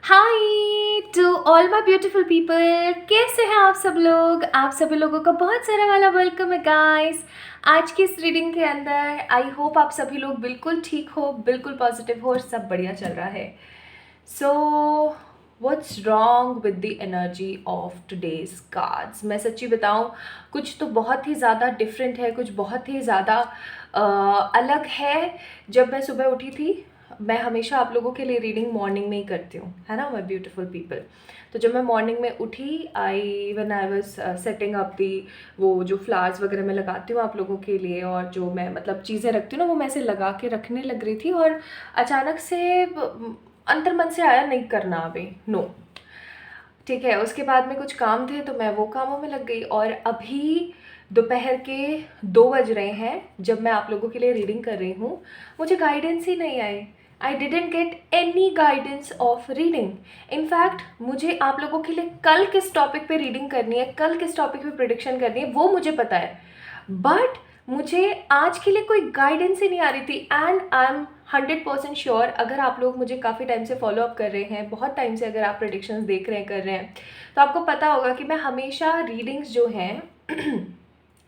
Hi to all my beautiful people, कैसे हैं आप सब लोग। आप सभी लोगों का बहुत सारा वाला वेलकम है गाइस। आज की इस रीडिंग के अंदर आई होप आप सभी लोग बिल्कुल ठीक हो, बिल्कुल पॉजिटिव हो और सब बढ़िया चल रहा है। So what's wrong with the energy of today's cards. मैं सच्ची बताऊं, कुछ तो बहुत ही ज़्यादा डिफरेंट है, कुछ बहुत ही ज़्यादा अलग है। जब मैं सुबह उठी थी, मैं हमेशा आप लोगों के लिए रीडिंग मॉर्निंग में ही करती हूँ, है ना माय ब्यूटीफुल पीपल। तो जब मैं मॉर्निंग में उठी, when I was setting up the, वो जो फ्लावर्स वगैरह मैं लगाती हूँ आप लोगों के लिए, और जो मैं मतलब चीज़ें रखती हूँ ना, वो मैं ऐसे लगा के रखने लग रही थी और अचानक से अंतर मन से आया नहीं करना अभी, नो ठीक है। उसके बाद में कुछ काम थे तो मैं वो कामों में लग गई, और अभी दोपहर के 2 बज रहे हैं जब मैं आप लोगों के लिए रीडिंग कर रही हूँ। मुझे गाइडेंस ही नहीं आई। I didn't get any guidance of reading. In fact मुझे आप लोगों के लिए कल किस टॉपिक पे रीडिंग करनी है, कल किस टॉपिक पे प्रिडिक्शन करनी है, वो मुझे पता है, बट मुझे आज के लिए कोई गाइडेंस ही नहीं आ रही थी। एंड आई एम 100% श्योर, अगर आप लोग मुझे काफ़ी टाइम से फॉलो अप कर रहे हैं, बहुत टाइम से अगर आप प्रेडिक्शंस देख रहे हैं, कर रहे हैं, तो आपको पता होगा कि मैं हमेशा रीडिंग्स जो हैं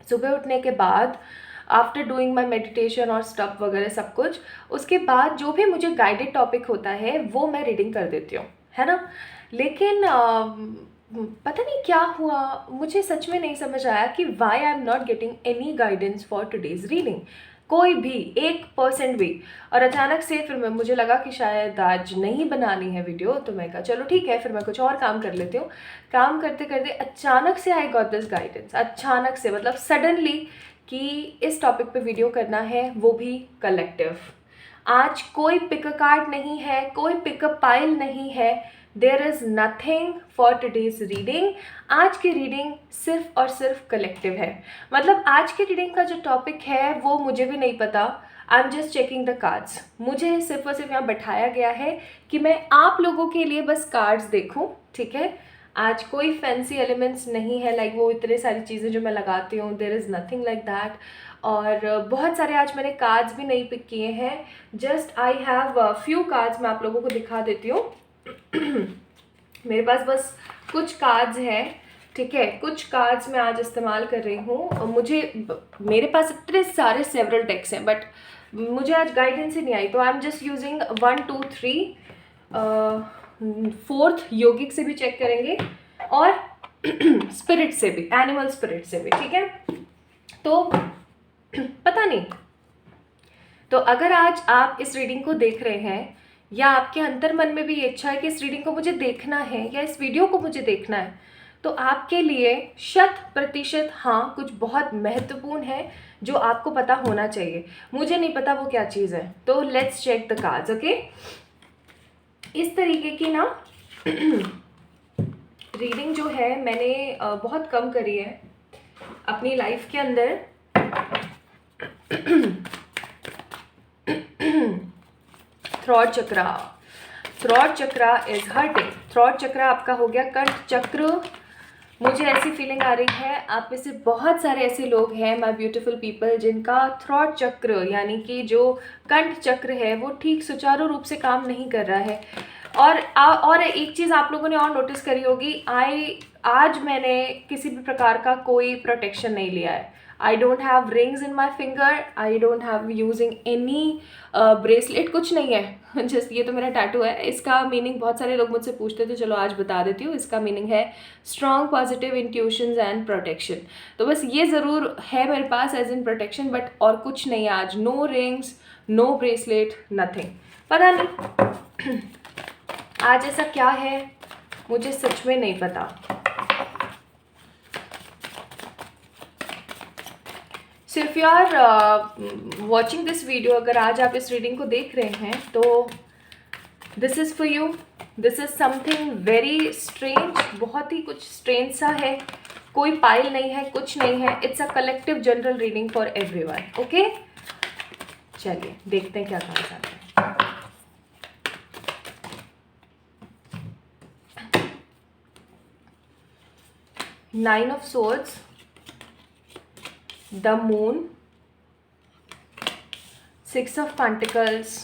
सुबह उठने के बाद, आफ्टर डूइंग माई मेडिटेशन और स्टफ वगैरह सब कुछ, उसके बाद जो भी मुझे गाइडेड टॉपिक होता है वो मैं रीडिंग कर देती हूँ, है ना। लेकिन पता नहीं क्या हुआ, मुझे सच में नहीं समझ आया कि why I am not getting any guidance for today's reading, कोई भी 1% भी। और अचानक से फिर मैं मुझे लगा कि शायद आज नहीं बनानी है वीडियो, तो मैं कहा चलो ठीक है, फिर मैं कुछ और काम कर लेती हूँ। काम करते करते अचानक से आई गॉट दिस गाइडेंस, अचानक से मतलब सडनली, कि इस टॉपिक पे वीडियो करना है, वो भी कलेक्टिव। आज कोई पिक कार्ड नहीं है, कोई पिकअप पाइल नहीं है, there is nothing for today's reading. आज की रीडिंग सिर्फ और सिर्फ कलेक्टिव है। मतलब आज की रीडिंग का जो टॉपिक है वो मुझे भी नहीं पता। आई am just checking the cards. मुझे सिर्फ और सिर्फ यहाँ बैठाया गया है कि मैं आप लोगों के लिए बस कार्ड्स देखूँ, ठीक है। आज कोई फैंसी एलिमेंट्स नहीं है, लाइक वो इतने सारी चीज़ें जो मैं लगाती हूँ, there is nothing like that. और बहुत सारे आज मैंने कार्ड्स भी नहीं पिक किए हैं, just I have few cards. मैं आप लोगों को दिखा देती हूँ। मेरे पास बस कुछ कार्ड्स हैं, ठीक है, कुछ कार्ड्स मैं आज इस्तेमाल कर रही हूँ। और मेरे पास इतने सारे सेवरल डेक्स हैं, बट मुझे आज गाइडेंस ही नहीं आई, तो I am just using 1 2 3। Fourth योगिक से भी चेक करेंगे और स्पिरिट से भी, एनिमल स्पिरिट से भी, ठीक है। तो पता नहीं, तो अगर आज आप इस रीडिंग को देख रहे हैं, या आपके अंतर मन में भी ये इच्छा है कि इस रीडिंग को मुझे देखना है या इस वीडियो को मुझे देखना है, तो आपके लिए 100% हाँ, कुछ बहुत महत्वपूर्ण है जो आपको पता होना चाहिए। मुझे नहीं पता वो क्या चीज़ है, तो let's check the cards, okay. इस तरीके की ना रीडिंग जो है मैंने बहुत कम करी है अपनी लाइफ के अंदर। Throat chakra, throat chakra is hurting. Throat chakra आपका हो गया कंठ चक्र। मुझे ऐसी फीलिंग आ रही है आप में से बहुत सारे ऐसे लोग हैं माय ब्यूटीफुल पीपल जिनका थ्रॉट चक्र यानी कि जो कंठ चक्र है वो ठीक सुचारू रूप से काम नहीं कर रहा है। और एक चीज़ आप लोगों ने और नोटिस करी होगी, आज मैंने किसी भी प्रकार का कोई प्रोटेक्शन नहीं लिया है। I don't have rings in my finger, I don't have using any bracelet, कुछ नहीं है। जस्ट ये तो मेरा टैटू है। इसका मीनिंग बहुत सारे लोग मुझसे पूछते थे, चलो आज बता देती हूँ। इसका मीनिंग है strong positive intuitions and protection. तो बस ये ज़रूर है मेरे पास एज इन प्रोटेक्शन, बट और कुछ नहीं है आज। No rings, no bracelet, nothing. पता नहीं आज ऐसा क्या है, मुझे सच में नहीं पता। So if you are watching this video, अगर आज आप इस रीडिंग को देख रहे हैं, तो this is for you. This is something very strange, बहुत ही कुछ स्ट्रेंज सा है। कोई पाइल नहीं है, कुछ नहीं है। It's a collective general reading for everyone, okay. चलिए देखते हैं क्या कहा जाता है। 9 of Swords, the Moon, 6 of Pentacles,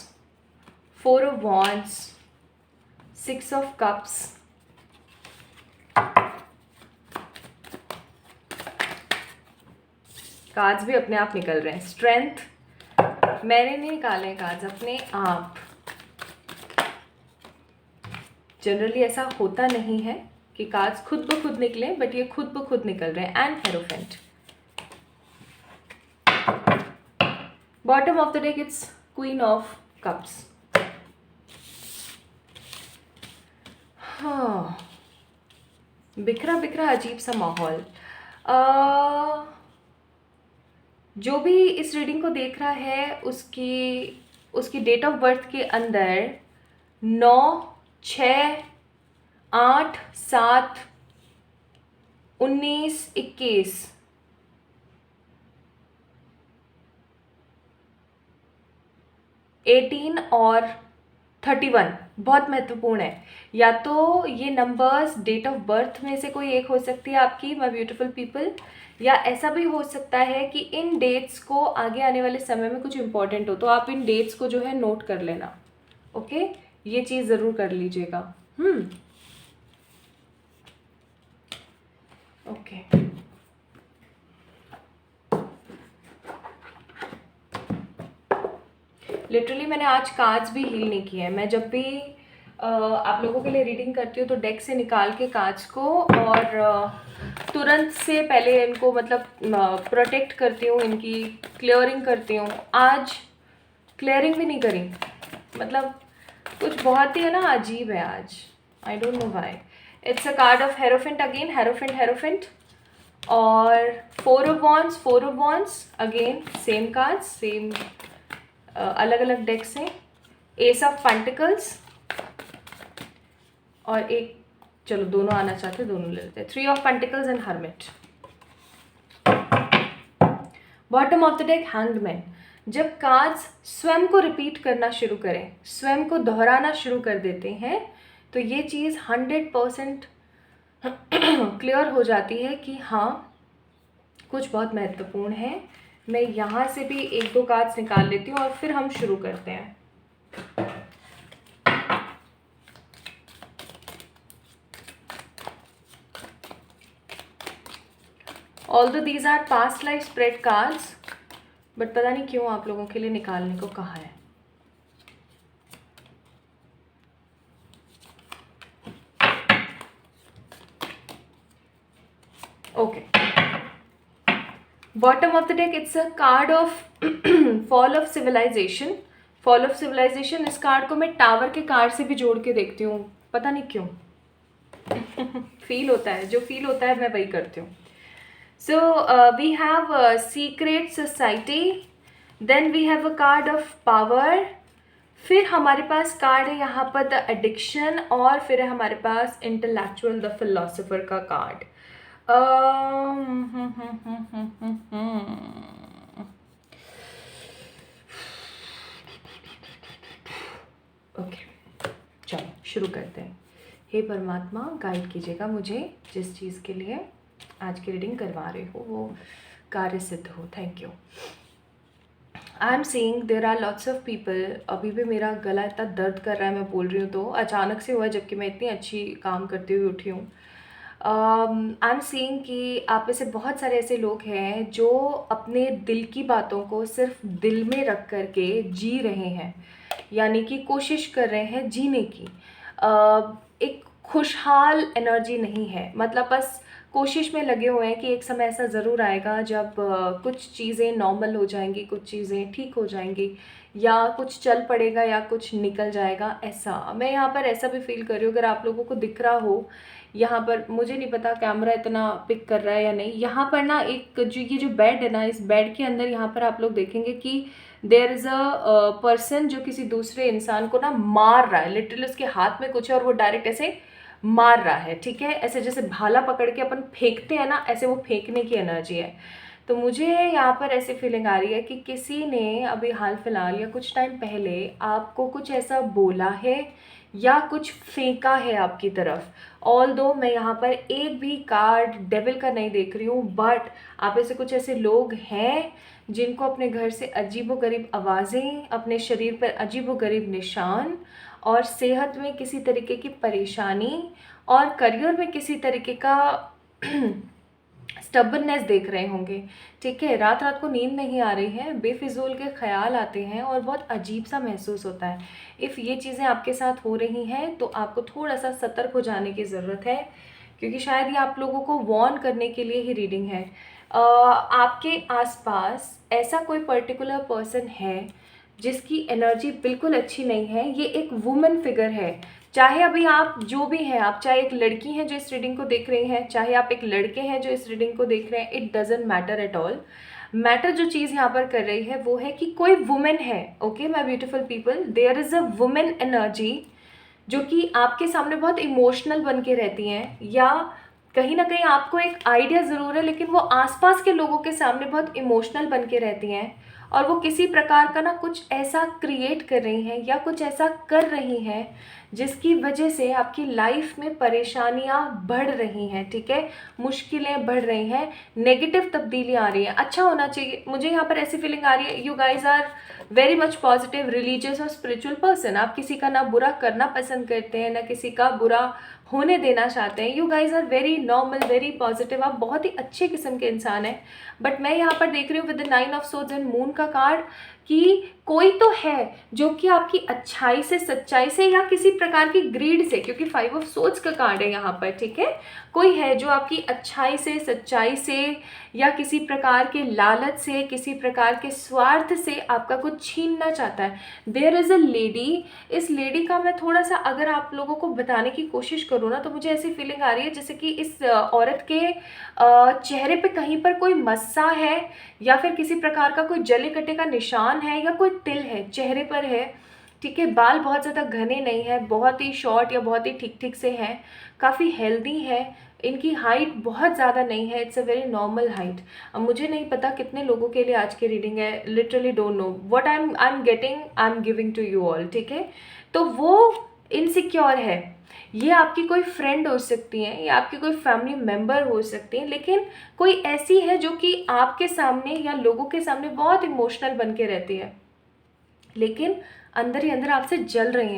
4 of Wands, 6 of cups, cards भी अपने आप निकल रहे हैं। स्ट्रेंथ, मैंने नहीं निकाले हैं कार्ड्स, अपने आप। जनरली ऐसा होता नहीं है कि कार्ड्स खुद ब खुद निकले, बट ये खुद ब खुद निकल रहे हैं। And hierophant. Bottom of the deck it's queen of cups. हाँ, बिखरा बिखरा अजीब सा माहौल। जो भी इस रीडिंग को देख रहा है उसकी डेट ऑफ बर्थ के अंदर 9, 6, 8, 7, 19, 21, 18 और 31 बहुत महत्वपूर्ण है। या तो ये नंबर्स डेट ऑफ बर्थ में से कोई एक हो सकती है आपकी, माय ब्यूटीफुल पीपल, या ऐसा भी हो सकता है कि इन डेट्स को आगे आने वाले समय में कुछ इंपॉर्टेंट हो, तो आप इन डेट्स को जो है नोट कर लेना। ओके, ये चीज़ ज़रूर कर लीजिएगा। ओके, लिटरली मैंने आज कार्ड्स भी हील नहीं किए हैं। मैं जब भी आप लोगों के लिए रीडिंग करती हूँ तो डेक से निकाल के कार्ड्स को और तुरंत से पहले इनको मतलब प्रोटेक्ट करती हूँ, इनकी क्लियरिंग करती हूँ। आज क्लियरिंग भी नहीं करी, मतलब कुछ बहुत ही है ना अजीब है आज, I don't know why. It's a card of hierophant again, hierophant और 4 of wands again, same cards, same अलग अलग डेक्स हैं। एस ऑफ पेंटिकल्स और एक, चलो दोनों आना चाहते दोनों ले लेते हैं। 3 of pentacles and hermit. Bottom of the deck hanged man. जब कार्ड्स स्वयं को रिपीट करना शुरू करें, स्वयं को दोहराना शुरू कर देते हैं, तो ये चीज़ 100% क्लियर हो जाती है कि हाँ कुछ बहुत महत्वपूर्ण है। मैं यहाँ से भी 1-2 कार्ड्स निकाल लेती हूँ और फिर हम शुरू करते हैं। Although these are past life spread cards, but पता नहीं क्यों आप लोगों के लिए निकालने को कहा है। Okay, bottom of the deck it's a card of fall of civilisation. Fall of civilisation, इस कार्ड को मैं टावर के कार्ड से भी जोड़ के देखती हूँ, पता नहीं क्यों। फील होता है, जो फील होता है मैं वही करती हूँ। So we have a secret society, then we have a card of power, फिर हमारे पास कार्ड है यहाँ पर द एडिक्शन, और फिर है हमारे पास इंटेलेक्चुअल द फिलोसोफर का कार्ड। ओके, चलो शुरू करते हैं। हे परमात्मा, गाइड कीजिएगा मुझे जिस चीज़ के लिए आज की रीडिंग करवा रहे हो वो कार्य सिद्ध हो। Thank you. I am seeing there are lots of people. अभी भी मेरा गला इतना दर्द कर रहा है, मैं बोल रही हूँ तो अचानक से हुआ, जबकि मैं इतनी अच्छी काम करते हुए उठी हूँ। आई एम सीइंग कि आप में से बहुत सारे ऐसे लोग हैं जो अपने दिल की बातों को सिर्फ दिल में रख कर के जी रहे हैं, यानी कि कोशिश कर रहे हैं जीने की। एक खुशहाल एनर्जी नहीं है, मतलब बस कोशिश में लगे हुए हैं कि एक समय ऐसा ज़रूर आएगा जब कुछ चीज़ें नॉर्मल हो जाएंगी, कुछ चीज़ें ठीक हो जाएंगी, या कुछ चल पड़ेगा या कुछ निकल जाएगा। ऐसा मैं यहाँ पर ऐसा भी फील कर रही हूँ। अगर आप लोगों को दिख रहा हो यहाँ पर, मुझे नहीं पता कैमरा इतना पिक कर रहा है या नहीं, यहाँ पर ना एक ये जो बेड है ना, इस बेड के अंदर यहाँ पर आप लोग देखेंगे कि देयर इज़ अ पर्सन जो किसी दूसरे इंसान को ना मार रहा है। लिटरली उसके हाथ में कुछ है और वो डायरेक्ट ऐसे मार रहा है, ठीक है, ऐसे जैसे भाला पकड़ के अपन फेंकते हैं ना, ऐसे वो फेंकने की एनर्जी है। तो मुझे यहाँ पर ऐसी फीलिंग आ रही है कि किसी ने अभी हाल फिलहाल या कुछ टाइम पहले आपको कुछ ऐसा बोला है या कुछ फेंका है आपकी तरफ। ऑल दो मैं यहाँ पर एक भी कार्ड डेविल का नहीं देख रही हूँ, बट आप ऐसे कुछ ऐसे लोग हैं जिनको अपने घर से अजीबोगरीब आवाज़ें, अपने शरीर पर अजीबोगरीब निशान और सेहत में किसी तरीके की परेशानी और करियर में किसी तरीके का स्टबननेस देख रहे होंगे। ठीक है, रात रात को नींद नहीं आ रही है, बेफिजूल के ख्याल आते हैं और बहुत अजीब सा महसूस होता है। इफ़ ये चीज़ें आपके साथ हो रही हैं तो आपको थोड़ा सा सतर्क हो जाने की ज़रूरत है, क्योंकि शायद ये आप लोगों को वॉर्न करने के लिए ही रीडिंग है। आपके आसपास ऐसा कोई पर्टिकुलर पर्सन है जिसकी एनर्जी बिल्कुल अच्छी नहीं है। ये एक वुमेन फिगर है। चाहे अभी आप जो भी हैं, आप चाहे एक लड़की हैं जो इस रीडिंग को देख रही हैं, चाहे आप एक लड़के हैं जो इस रीडिंग को देख रहे हैं, it doesn't matter at all. Matter जो चीज़ यहाँ पर कर रही है वो है कि कोई वुमेन है। Okay my beautiful people, there is a women energy जो कि आपके सामने बहुत इमोशनल बन के रहती हैं, या कहीं ना कहीं आपको एक आइडिया ज़रूर है लेकिन वो आसपास के लोगों के सामने बहुत इमोशनल बन के रहती हैं, और वो किसी प्रकार का ना कुछ ऐसा क्रिएट कर रही हैं या कुछ ऐसा कर रही हैं जिसकी वजह से आपकी लाइफ में परेशानियां बढ़ रही हैं। ठीक है, मुश्किलें बढ़ रही हैं, नेगेटिव तब्दीली आ रही है। अच्छा होना चाहिए, मुझे यहाँ पर ऐसी फीलिंग आ रही है, you guys are very much positive, religious और स्पिरिचुअल पर्सन। आप किसी का ना बुरा करना पसंद करते हैं, ना किसी का बुरा होने देना चाहते हैं। You guys are very normal, very positive, आप बहुत ही अच्छे किस्म के इंसान हैं। बट मैं यहाँ पर देख रही हूँ with the 9 of swords and moon का कार्ड कि कोई तो है जो कि आपकी अच्छाई से, सच्चाई से, या किसी प्रकार की ग्रीड से, क्योंकि 5 ऑफ सोर्ड्स का कार्ड है यहाँ पर। ठीक है, कोई है जो आपकी अच्छाई से, सच्चाई से, या किसी प्रकार के लालच से, किसी प्रकार के स्वार्थ से आपका कुछ छीनना चाहता है। There is a lady. इस लेडी का मैं थोड़ा सा अगर आप लोगों को बताने की कोशिश करूँ ना, तो मुझे ऐसी फीलिंग आ रही है जैसे कि इस औरत के चेहरे पे कहीं पर कोई मस्सा है, या फिर किसी प्रकार का कोई जले कटे का निशान है, या कोई तिल है चेहरे पर है। ठीक है, बाल बहुत ज़्यादा घने नहीं है, बहुत ही शॉर्ट या बहुत ही ठीक ठीक से हैं, काफ़ी हेल्दी है। इनकी हाइट बहुत ज़्यादा नहीं है, it's a very normal height. अब मुझे नहीं पता कितने लोगों के लिए आज की रीडिंग है, literally don't know what I am getting, I am giving to you all. ठीक है, तो वो इनसिक्योर है। ये आपकी कोई फ्रेंड हो सकती हैं, या आपकी कोई फैमिली मेम्बर हो सकती हैं, लेकिन कोई ऐसी है जो कि आपके सामने या लोगों के सामने बहुत इमोशनल बन के रहती है, लेकिन अंदर ही अंदर आपसे जल रही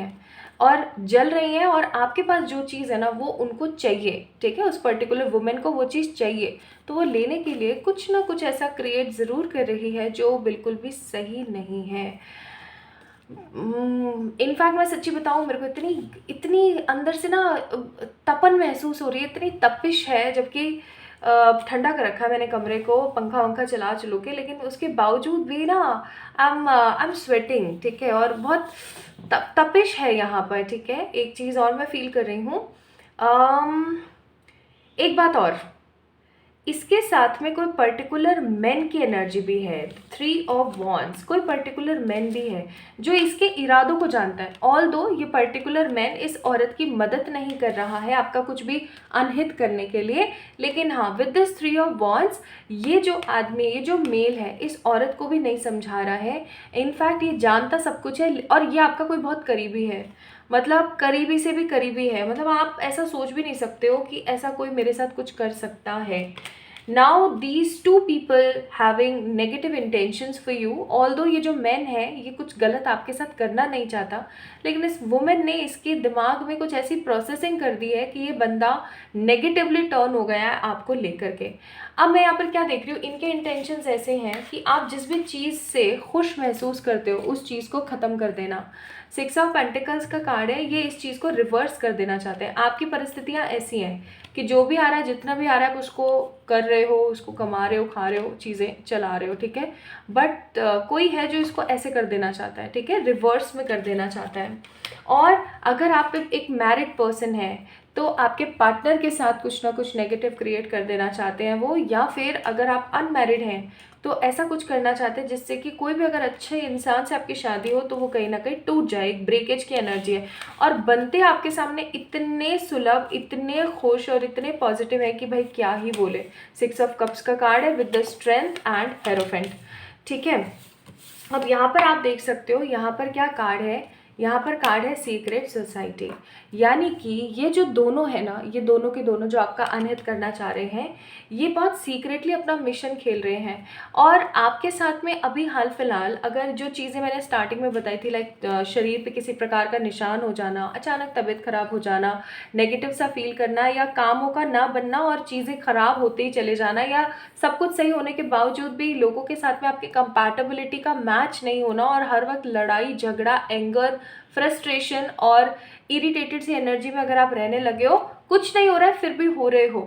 हैं और आपके पास जो चीज़ है ना वो उनको चाहिए। ठीक है, उस पर्टिकुलर वुमेन को वो चीज़ चाहिए, तो वो लेने के लिए कुछ ना कुछ ऐसा क्रिएट ज़रूर कर रही है जो बिल्कुल भी सही नहीं है। इनफैक्ट मैं सच्ची बताऊँ, मेरे को इतनी इतनी अंदर से ना तपन महसूस हो रही है, इतनी तपिश है, जबकि ठंडा कर रखा है मैंने कमरे को, पंखा वंखा चला चलो के, लेकिन उसके बावजूद भी ना आई एम स्वेटिंग। ठीक है, और बहुत तपिश है यहाँ पर। ठीक है, एक चीज़ और मैं फील कर रही हूँ, एक बात और, इसके साथ में कोई पर्टिकुलर मैन की एनर्जी भी है। 3 ऑफ वॉन्ड्स, कोई पर्टिकुलर मैन भी है जो इसके इरादों को जानता है। ऑल दो ये पर्टिकुलर मैन इस औरत की मदद नहीं कर रहा है आपका कुछ भी अनहित करने के लिए, लेकिन हाँ, विद दिस 3 ऑफ वॉन्ड्स ये जो आदमी, ये जो मेल है, इस औरत को भी नहीं समझा रहा है। इनफैक्ट ये जानता सब कुछ है, और ये आपका कोई बहुत करीबी है, मतलब करीबी से भी करीबी है। मतलब आप ऐसा सोच भी नहीं सकते हो कि ऐसा कोई मेरे साथ कुछ कर सकता है। Now these 2 people having negative intentions for you, although ये जो मैन है ये कुछ गलत आपके साथ करना नहीं चाहता, लेकिन इस वुमेन ने इसके दिमाग में कुछ ऐसी प्रोसेसिंग कर दी है कि ये बंदा नेगेटिवली टर्न हो गया है आपको लेकर के। अब मैं यहाँ पर क्या देख रही हूँ, इनके इंटेंशंस ऐसे हैं कि आप जिस भी चीज़ से खुश महसूस करते हो उस चीज़ को ख़त्म कर देना। 6 ऑफ पेंटिकल्स का कार्ड है, ये इस चीज़ को रिवर्स कर देना चाहते हैं। आपकी परिस्थितियाँ ऐसी हैं कि जो भी आ रहा है, जितना भी आ रहा है, आप उसको कर रहे हो, उसको कमा रहे हो, खा रहे हो, चीज़ें चला रहे हो। ठीक है, बट कोई है जो इसको ऐसे कर देना चाहता है। ठीक है, रिवर्स में कर देना चाहता है। और अगर आप एक मैरिड पर्सन है तो आपके पार्टनर के साथ कुछ ना कुछ नेगेटिव क्रिएट कर देना चाहते हैं वो, या फिर अगर आप अनमैरिड हैं तो ऐसा कुछ करना चाहते हैं जिससे कि कोई भी अगर अच्छे इंसान से आपकी शादी हो तो वो कहीं ना कहीं टूट जाए। एक ब्रेकेज की एनर्जी है, और बनते आपके सामने इतने सुलभ, इतने खुश और इतने पॉजिटिव है कि भाई क्या ही बोले। 6 ऑफ कप्स का कार्ड है with the strength and hierophant. ठीक है, अब यहाँ पर आप देख सकते हो, यहाँ पर क्या कार्ड है, यहाँ पर कार्ड है सीक्रेट सोसाइटी, यानी कि ये जो दोनों है ना, ये दोनों के दोनों जो आपका अनहित करना चाह रहे हैं, ये बहुत सीक्रेटली अपना मिशन खेल रहे हैं। और आपके साथ में अभी हाल फिलहाल अगर जो चीज़ें मैंने स्टार्टिंग में बताई थी, लाइक शरीर पे किसी प्रकार का निशान हो जाना, अचानक तबीयत खराब हो जाना, नेगेटिव सा फील करना, या कामों का ना बनना और चीज़ें खराब होते ही चले जाना, या सब कुछ सही होने के बावजूद भी लोगों के साथ में आपकी कंपैटिबिलिटी का मैच नहीं होना, और हर वक्त लड़ाई झगड़ा, एंगर, फ्रस्ट्रेशन और इरिटेटेड सी एनर्जी में अगर आप रहने लगे हो, कुछ नहीं हो रहा है फिर भी हो रहे हो,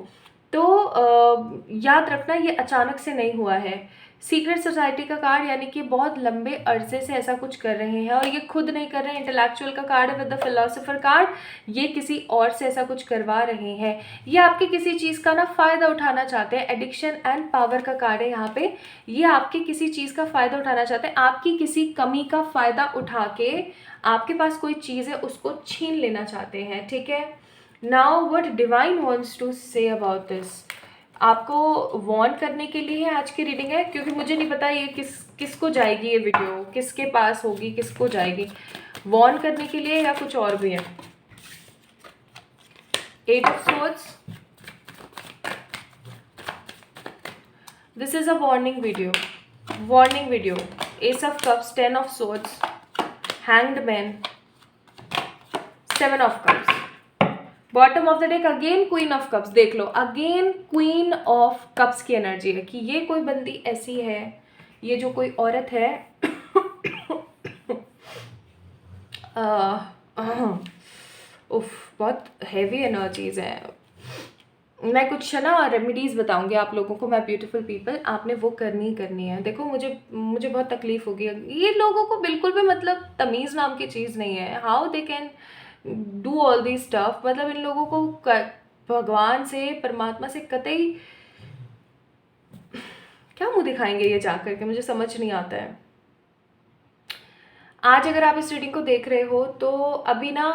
तो याद रखना ये अचानक से नहीं हुआ है। सीक्रेट सोसाइटी का कार्ड यानी कि बहुत लंबे अरसे से ऐसा कुछ कर रहे हैं, और ये खुद नहीं कर रहे हैं। इंटेलेक्चुअल का कार्ड है विद द फिलोसोफर कार्ड, ये किसी और से ऐसा कुछ करवा रहे हैं। ये आपके किसी चीज़ का ना फ़ायदा उठाना चाहते हैं। एडिक्शन एंड पावर का कार्ड है यहाँ पे, ये आपके किसी चीज़ का फ़ायदा उठाना चाहते हैं, आपकी किसी कमी का फ़ायदा उठा के आपके पास कोई चीज़ है उसको छीन लेना चाहते हैं, ठीक है। Now what divine wants to say about this, आपको वॉर्न करने के लिए है आज की रीडिंग है, क्योंकि मुझे नहीं पता ये किसको जाएगी, ये वीडियो किसके पास होगी, किसको जाएगी, वॉर्न करने के लिए या कुछ और भी है। 8 of Swords, this is a warning video. Ace of Cups, 10 of Swords, Hanged Man, 7 of Cups, bottom of the deck again queen of cups. देख लो, अगेन क्वीन ऑफ कप्स की एनर्जी है कि ये कोई बंदी ऐसी है, ये जो कोई औरत है उफ, बहुत हैवी एनर्जीज है। मैं कुछ ना रेमेडीज़ बताऊंगी आप लोगों को, मैं ब्यूटीफुल पीपल, आपने वो करनी ही करनी है। देखो मुझे बहुत तकलीफ होगी, ये लोगों को बिल्कुल भी मतलब तमीज़ नाम की चीज़ नहीं है। How they can do all this stuff, मतलब इन लोगों को भगवान से, परमात्मा से कतई क्या मुंह दिखाएंगे ये जा करके, मुझे समझ नहीं आता है। आज अगर आप इस रीडिंग को देख रहे हो तो अभी ना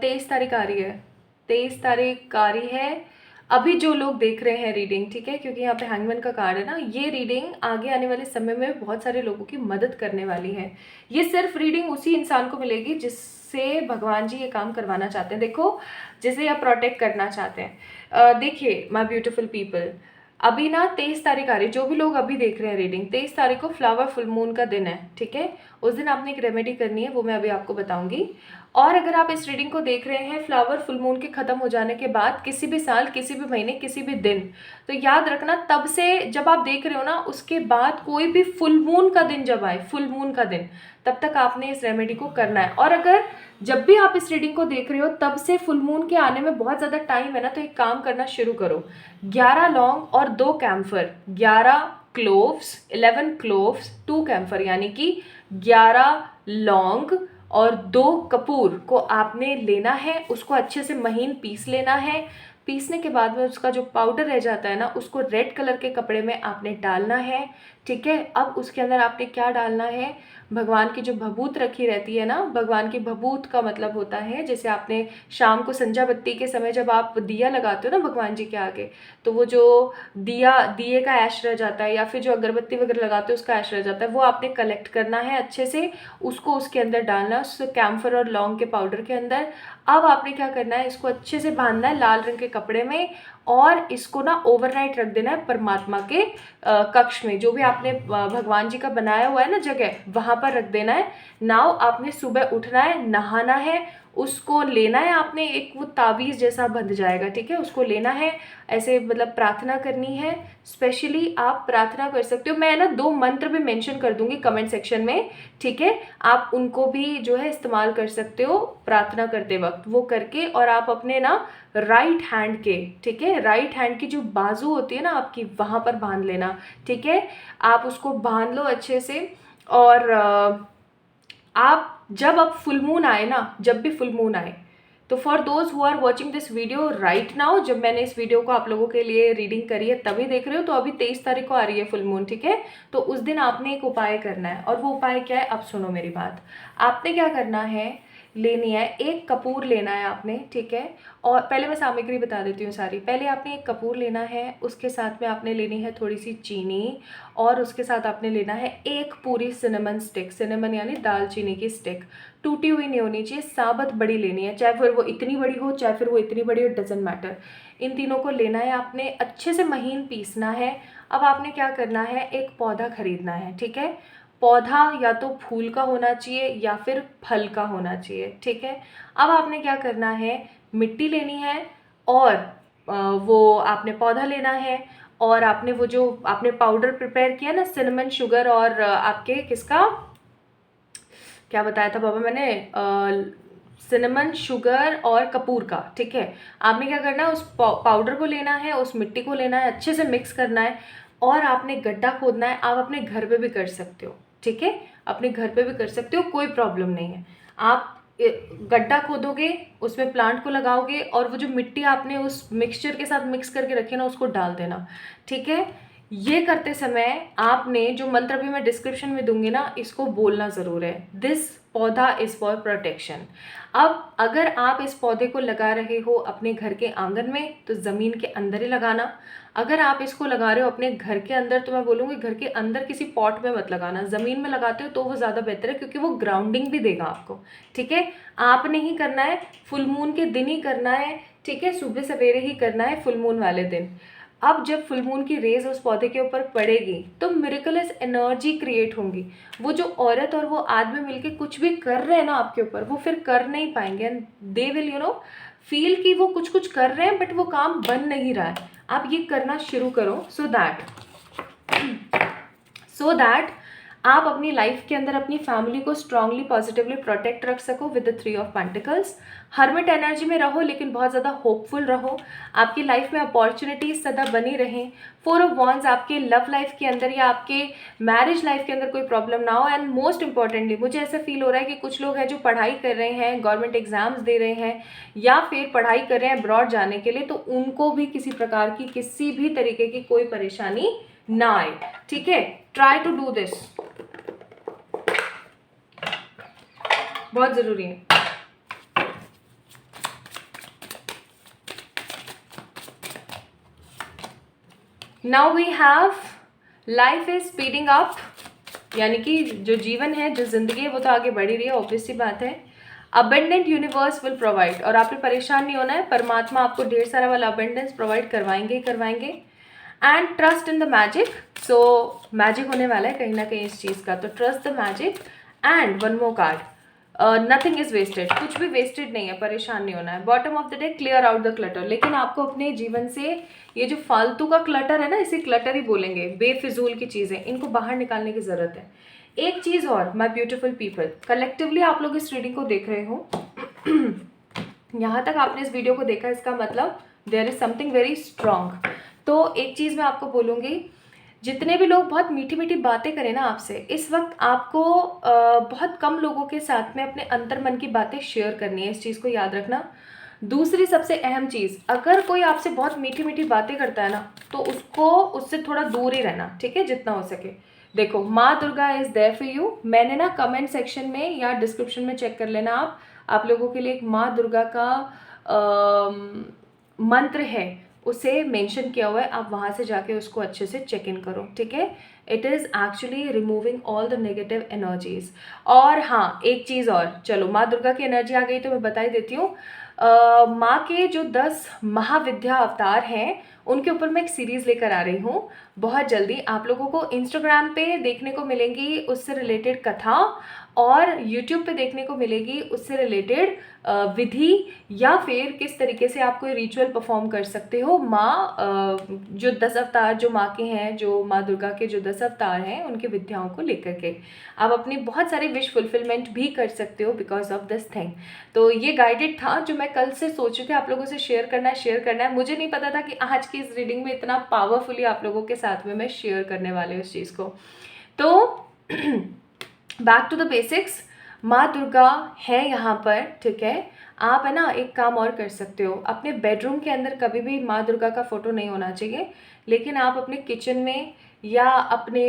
23 तारीख आ रही है, 23 तारीख आ रही है अभी जो लोग देख रहे हैं रीडिंग, ठीक है, क्योंकि यहाँ पे हैंगमैन का कार्ड है ना, ये रीडिंग आगे आने वाले समय में बहुत सारे लोगों की मदद करने वाली है। ये सिर्फ रीडिंग उसी इंसान को मिलेगी जिससे भगवान जी ये काम करवाना चाहते हैं, देखो, जिसे आप प्रोटेक्ट करना चाहते हैं। देखिए माय ब्यूटीफुल पीपल, अभी ना 23 तारीख आ रही है, जो भी लोग अभी देख रहे हैं रीडिंग, 23 तारीख को फ्लावर फुल मून का दिन है, ठीक है। उस दिन आपने एक रेमेडी करनी है, वो मैं अभी आपको बताऊंगी। और अगर आप इस रीडिंग को देख रहे हैं फ्लावर फुल मून के ख़त्म हो जाने के बाद, किसी भी साल, किसी भी महीने, किसी भी दिन, तो याद रखना तब से जब आप देख रहे हो ना, उसके बाद कोई भी फुल मून का दिन जब आए, फुल मून का दिन, तब तक आपने इस रेमेडी को करना है। और अगर जब भी आप इस रीडिंग को देख रहे हो तब से फुल मून के आने में बहुत ज़्यादा टाइम है ना, तो एक काम करना शुरू करो। 11 लौंग और 2 कैम्फर, 11 क्लोव्स, 11 क्लोव्स, 2 कैम्फर, यानी कि 11 लौंग और 2 कपूर को आपने लेना है, उसको अच्छे से महीन पीस लेना है। पीसने के बाद में उसका जो पाउडर रह जाता है ना, उसको रेड कलर के कपड़े में आपने डालना है, ठीक है। अब उसके अंदर आपने क्या डालना है, भगवान की जो भभूत रखी रहती है ना, भगवान की भभूत का मतलब होता है जैसे आपने शाम को संजा बत्ती के समय जब आप दिया लगाते हो ना भगवान जी के आगे, तो वो जो दिए का ऐश रह जाता है, या फिर जो अगरबत्ती वगैरह लगाते हो उसका ऐश रह जाता है, वो आपने कलेक्ट करना है अच्छे से, उसको उसके अंदर डालना है, उस कैम्फर और लौंग के पाउडर के अंदर। अब आपने क्या करना है, इसको अच्छे से बांधना है लाल रंग के कपड़े में, और इसको ना ओवरनाइट रख देना है परमात्मा के कक्ष में, जो भी आपने भगवान जी का बनाया हुआ है ना जगह, वहाँ पर रख देना है। नाउ आपने सुबह उठना है, नहाना है, उसको लेना है आपने, एक वो ताबीज़ जैसा बंध जाएगा, ठीक है, उसको लेना है, ऐसे मतलब प्रार्थना करनी है। स्पेशली आप प्रार्थना कर सकते हो, मैं ना 2 मंत्र भी मेंशन कर दूंगी कमेंट सेक्शन में, ठीक है, आप उनको भी जो है इस्तेमाल कर सकते हो प्रार्थना करते वक्त, वो करके, और आप अपने ना राइट हैंड के, ठीक है, राइट हैंड की जो बाजू होती है ना आपकी, वहाँ पर बांध लेना, ठीक है, आप उसको बांध लो अच्छे से। और आप जब अब फुल मून आए ना, जब भी फुल मून आए, तो for those who are watching this video right now, जब मैंने इस वीडियो को आप लोगों के लिए रीडिंग करी है तभी देख रहे हो, तो अभी 23 तारीख को आ रही है फुल मून, ठीक है। तो उस दिन आपने एक उपाय करना है, और वो उपाय क्या है, अब सुनो मेरी बात। आपने क्या करना है, लेनी है। एक कपूर लेना है आपने, ठीक है। और पहले मैं सामग्री बता देती हूँ सारी। पहले आपने एक कपूर लेना है, उसके साथ में आपने लेनी है थोड़ी सी चीनी, और उसके साथ आपने लेना है एक पूरी सिनेमन स्टिक। सिनेमन यानी दालचीनी की स्टिक, टूटी हुई नहीं होनी चाहिए, साबुत बड़ी लेनी है, चाहे फिर वो इतनी बड़ी हो चाहे फिर वो इतनी बड़ी हो, डजेंट मैटर। इन तीनों को लेना है आपने, अच्छे से महीन पीसना है। अब आपने क्या करना है, एक पौधा खरीदना है, ठीक है। पौधा या तो फूल का होना चाहिए या फिर फल का होना चाहिए, ठीक है। अब आपने क्या करना है, मिट्टी लेनी है, और वो आपने पौधा लेना है, और आपने वो जो आपने पाउडर प्रिपेयर किया ना, सिनेमन शुगर और आपके किसका क्या बताया था बाबा मैंने, सिनेमन शुगर और कपूर का, ठीक है। आपने क्या करना है, उस पाउडर को लेना है, उस मिट्टी को लेना है, अच्छे से मिक्स करना है, और आपने गड्ढा खोदना है। आप अपने घर पे भी कर सकते हो, ठीक है, अपने घर पे भी कर सकते हो, कोई प्रॉब्लम नहीं है। आप गड्ढा खोदोगे, उसमें प्लांट को लगाओगे, और वो जो मिट्टी आपने उस मिक्सचर के साथ मिक्स करके रखी है ना, उसको डाल देना, ठीक है। ये करते समय आपने जो मंत्र भी मैं डिस्क्रिप्शन में दूंगी ना, इसको बोलना ज़रूर है, दिस पौधा इज़ फॉर प्रोटेक्शन। अब अगर आप इस पौधे को लगा रहे हो अपने घर के आंगन में, तो ज़मीन के अंदर ही लगाना। अगर आप इसको लगा रहे हो अपने घर के अंदर, तो मैं बोलूँगी घर के अंदर किसी पॉट में मत लगाना, ज़मीन में लगाते हो तो वो ज़्यादा बेहतर है, क्योंकि वो ग्राउंडिंग भी देगा आपको, ठीक है। आपने ही करना है, फुल मून के दिन ही करना है, ठीक है, सुबह सवेरे ही करना है, फुल मून वाले दिन। अब जब फुल मून की रेज उस पौधे के ऊपर पड़ेगी, तो मिरेकलस एनर्जी क्रिएट होंगी। वो जो औरत और वो आदमी मिलके कुछ भी कर रहे हैं ना आपके ऊपर, वो फिर कर नहीं पाएंगे, एंड दे विल फील कि वो कुछ कुछ कर रहे हैं बट वो काम बन नहीं रहा है। आप ये करना शुरू करो, सो दैट आप अपनी लाइफ के अंदर अपनी फैमिली को स्ट्रांगली पॉजिटिवली प्रोटेक्ट रख सको with the 3 of pentacles. Hermit energy में रहो, लेकिन बहुत ज़्यादा होपफुल रहो। आपकी लाइफ में अपॉर्चुनिटीज सदा बनी रहें। 4 ऑफ वॉन्ड्स आपके लव लाइफ के अंदर या आपके मैरिज लाइफ के अंदर कोई प्रॉब्लम ना हो। एंड मोस्ट इंपॉर्टेंटली मुझे ऐसा फील हो रहा है कि कुछ लोग हैं जो पढ़ाई कर रहे हैं, गवर्नमेंट एग्जाम्स दे रहे हैं, या फिर पढ़ाई कर रहे हैं अब्रॉड जाने के लिए, तो उनको भी किसी प्रकार की किसी भी तरीके की कोई परेशानी ना आए, ठीक है। ट्राई टू डू दिस, बहुत ज़रूरी है। Now we have life is speeding up, यानी कि जो जीवन है, जो जिंदगी है, वो तो आगे बढ़ ही रही है, ऑब्वियस सी बात है। अबेंडेंट यूनिवर्स विल प्रोवाइड, और आपने परेशान नहीं होना है, परमात्मा आपको ढेर सारा वाला अबेंडेंस प्रोवाइड करवाएंगे ही करवाएंगे। And trust in the magic, so magic होने वाला है कहीं ना कहीं इस चीज़ का, तो trust the magic. And one more card, nothing is wasted, कुछ भी वेस्टेड नहीं है, परेशान नहीं होना है। Bottom of the day, clear out the clutter, लेकिन आपको अपने जीवन से ये जो फालतू का क्लटर है ना, इसे क्लटर ही बोलेंगे, बेफिजूल की चीज़ें, इनको बाहर निकालने की ज़रूरत है। एक चीज़ और, माय ब्यूटीफुल पीपल, कलेक्टिवली आप लोग इस रीडिंग को देख रहे हो, यहाँ तक आपने इस वीडियो को देखा, इसका मतलब there is something very strong. तो एक चीज़ मैं आपको बोलूँगी, जितने भी लोग बहुत मीठी मीठी बातें करें ना आपसे, इस वक्त आपको बहुत कम लोगों के साथ में अपने अंतर मन की बातें शेयर करनी है, इस चीज़ को याद रखना। दूसरी सबसे अहम चीज़, अगर कोई आपसे बहुत मीठी मीठी बातें करता है ना, तो उससे थोड़ा दूर ही रहना, ठीक है, जितना हो सके। देखो, माँ Durga is there for you. मैंने ना कमेंट सेक्शन में या डिस्क्रिप्शन में चेक कर लेना, आप लोगों के लिए एक माँ दुर्गा का मंत्र है, उसे मेंशन किया हुआ है, आप वहाँ से जाके उसको अच्छे से चेक इन करो, ठीक है। It is actually removing all the negative energies. और हाँ, एक चीज़ और, चलो माँ दुर्गा की एनर्जी आ गई तो मैं बता ही देती हूँ। माँ के जो 10 महाविद्या अवतार हैं, उनके ऊपर मैं एक सीरीज़ लेकर आ रही हूँ बहुत जल्दी। आप लोगों को इंस्टाग्राम पे देखने को मिलेंगी उससे रिलेटेड कथा, और यूट्यूब पे देखने को मिलेगी उससे रिलेटेड विधि, या फिर किस तरीके से आप कोई रिचुअल परफॉर्म कर सकते हो। माँ जो 10 अवतार जो माँ के हैं, जो माँ दुर्गा के जो 10 अवतार हैं, उनके विद्याओं को लेकर के आप अपनी बहुत सारी विश फुलफिलमेंट भी कर सकते हो बिकॉज ऑफ दिस थिंग। तो ये गाइडेड था, जो मैं कल से सोचूं कि आप लोगों से शेयर करना है। मुझे नहीं पता था कि आज की इस रीडिंग में इतना पावरफुली आप लोगों के साथ में मैं शेयर करने वाली हूँ इस चीज़ को। तो बैक टू द बेसिक्स, माँ दुर्गा है यहाँ पर, ठीक है। आप है ना, एक काम और कर सकते हो, अपने बेडरूम के अंदर कभी भी माँ दुर्गा का फोटो नहीं होना चाहिए, लेकिन आप अपने किचन में या अपने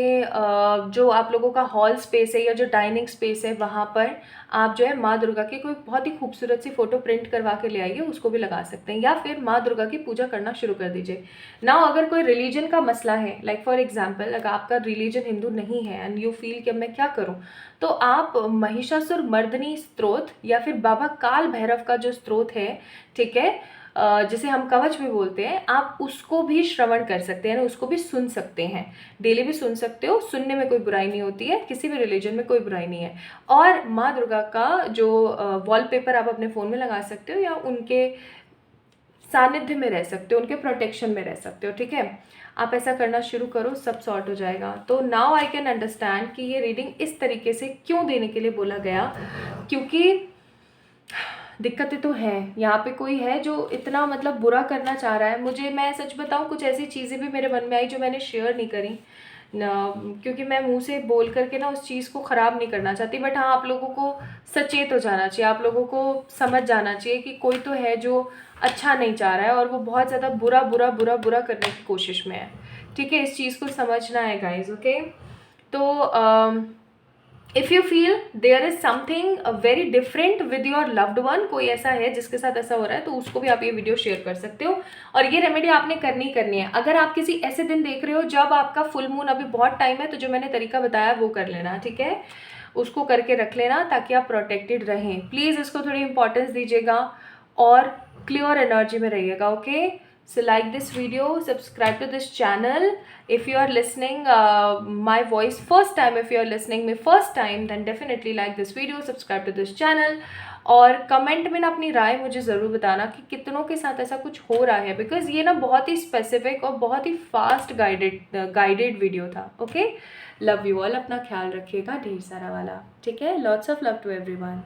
जो आप लोगों का हॉल स्पेस है या जो डाइनिंग स्पेस है वहाँ पर आप जो है माँ दुर्गा की कोई बहुत ही खूबसूरत सी फ़ोटो प्रिंट करवा के ले आइए, उसको भी लगा सकते हैं। या फिर माँ दुर्गा की पूजा करना शुरू कर दीजिए। नाउ अगर कोई रिलीजन का मसला है, लाइक फॉर एग्जांपल अगर आपका रिलीजन हिंदू नहीं है एंड यू फील कि अब मैं क्या करूं, तो आप महिषासुर मर्दिनी स्तोत्र या फिर बाबा काल भैरव का जो स्तोत्र है, ठीक है, जिसे हम कवच भी बोलते हैं, आप उसको भी श्रवण कर सकते हैं, उसको भी सुन सकते हैं। डेली भी सुन सकते हो, सुनने में कोई बुराई नहीं होती है, किसी भी रिलीजन में कोई बुराई नहीं है। और माँ दुर्गा का जो वॉलपेपर आप अपने फ़ोन में लगा सकते हो या उनके सानिध्य में रह सकते हो, उनके प्रोटेक्शन में रह सकते हो, ठीक है। आप ऐसा करना शुरू करो, सब सॉर्ट हो जाएगा। तो नाउ आई कैन अंडरस्टैंड कि ये रीडिंग इस तरीके से क्यों देने के लिए बोला गया, क्योंकि दिक्कतें तो हैं। यहाँ पे कोई है जो इतना मतलब बुरा करना चाह रहा है मुझे। मैं सच बताऊँ, कुछ ऐसी चीज़ें भी मेरे मन में आई जो मैंने शेयर नहीं करी ना, क्योंकि मैं मुंह से बोल करके ना उस चीज़ को ख़राब नहीं करना चाहती। बट हाँ, आप लोगों को सचेत हो जाना चाहिए, आप लोगों को समझ जाना चाहिए कि कोई तो है जो अच्छा नहीं चाह रहा है और वो बहुत ज़्यादा बुरा बुरा बुरा बुरा करने की कोशिश में है, ठीक है। इस चीज़ को समझना है गाइज, ओके। तो if you feel there is something very different with your loved one, कोई ऐसा है जिसके साथ ऐसा हो रहा है, तो उसको भी आप ये वीडियो शेयर कर सकते हो। और ये रेमेडी आपने करनी है। अगर आप किसी ऐसे दिन देख रहे हो जब आपका फुल मून, अभी बहुत टाइम है, तो जो मैंने तरीका बताया वो कर लेना, ठीक है। उसको करके रख लेना ताकि आप प्रोटेक्टेड रहें। प्लीज़ इसको थोड़ी इंपॉर्टेंस दीजिएगा और क्लियर एनर्जी में रहिएगा, okay. So like this video, subscribe to this channel. If you are listening my voice first time, if you are listening me first time, then definitely like this video, subscribe to this channel. और comment में ना अपनी राय मुझे ज़रूर बताना कि कितनों के साथ ऐसा कुछ हो रहा है, बिकॉज ये ना बहुत ही स्पेसिफिक और बहुत ही फास्ट गाइडेड वीडियो था, ओके। लव यू ऑल, अपना ख्याल रखिएगा ढेर सारा वाला, ठीक है। Lots of love to everyone.